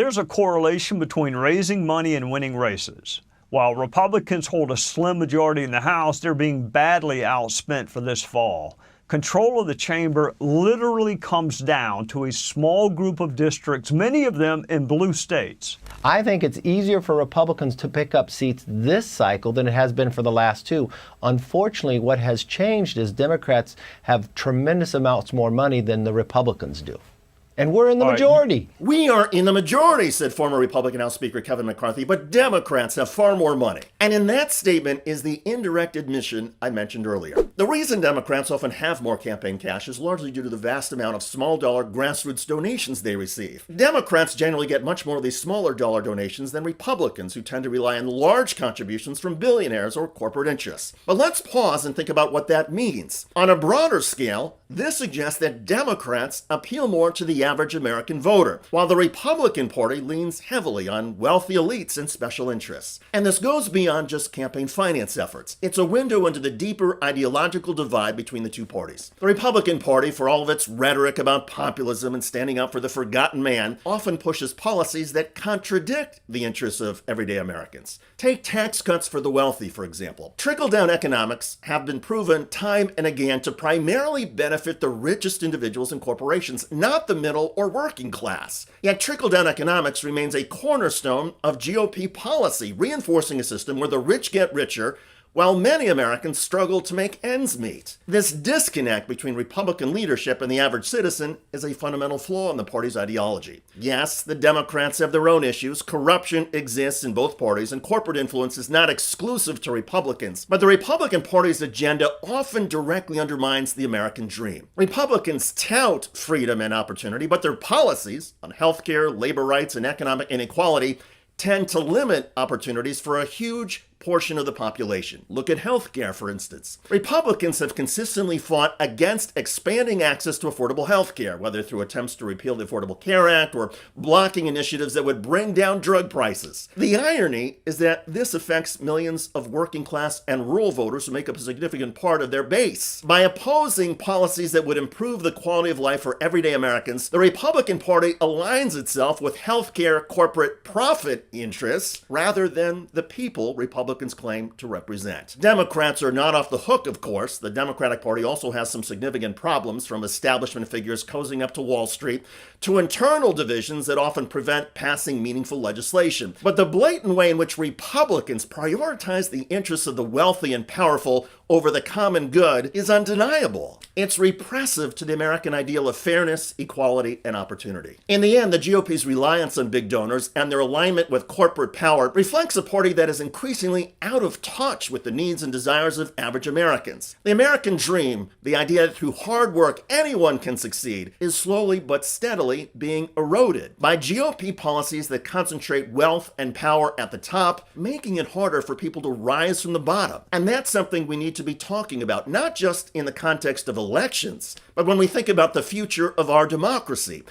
There's a correlation between raising money and winning races. While Republicans hold a slim majority in the House, they're being badly outspent for this fall. Control of the chamber literally comes down to a small group of districts, many of them in blue states. I think it's easier for Republicans to pick up seats this cycle than it has been for the last two. Unfortunately, what has changed is Democrats have tremendous amounts more money than the Republicans do. And we're in the majority. We are in the majority, said former Republican House Speaker Kevin McCarthy, but Democrats have far more money. And in that statement is the indirect admission I mentioned earlier. The reason Democrats often have more campaign cash is largely due to the vast amount of small dollar grassroots donations they receive. Democrats generally get much more of these smaller dollar donations than Republicans, who tend to rely on large contributions from billionaires or corporate interests. But let's pause and think about what that means. On a broader scale, this suggests that Democrats appeal more to the average American voter, while the Republican Party leans heavily on wealthy elites and special interests. And this goes beyond just campaign finance efforts. It's a window into the deeper ideological divide between the two parties. The Republican Party, for all of its rhetoric about populism and standing up for the forgotten man, often pushes policies that contradict the interests of everyday Americans. Take tax cuts for the wealthy, for example. Trickle-down economics have been proven time and again to primarily benefit the richest individuals and corporations, not the middle or working class. Yet trickle-down economics remains a cornerstone of GOP policy, reinforcing a system where the rich get richer while many Americans struggle to make ends meet. This disconnect between Republican leadership and the average citizen is a fundamental flaw in the party's ideology. Yes, the Democrats have their own issues. Corruption exists in both parties, and corporate influence is not exclusive to Republicans. But the Republican Party's agenda often directly undermines the American dream. Republicans tout freedom and opportunity, but their policies on healthcare, labor rights, and economic inequality tend to limit opportunities for a huge portion of the population. Look at healthcare, for instance. Republicans have consistently fought against expanding access to affordable healthcare, whether through attempts to repeal the Affordable Care Act or blocking initiatives that would bring down drug prices. The irony is that this affects millions of working class and rural voters who make up a significant part of their base. By opposing policies that would improve the quality of life for everyday Americans, the Republican Party aligns itself with healthcare corporate profit interests rather than the people Republicans claim to represent. Democrats are not off the hook, of course. The Democratic Party also has some significant problems, from establishment figures cozying up to Wall Street to internal divisions that often prevent passing meaningful legislation. But the blatant way in which Republicans prioritize the interests of the wealthy and powerful over the common good is undeniable. It's repressive to the American ideal of fairness, equality, and opportunity. In the end, the GOP's reliance on big donors and their alignment with corporate power reflects a party that is increasingly out of touch with the needs and desires of average Americans. The American dream, the idea that through hard work anyone can succeed, is slowly but steadily being eroded by GOP policies that concentrate wealth and power at the top, making it harder for people to rise from the bottom. And that's something we need to be talking about, not just in the context of elections, but when we think about the future of our democracy.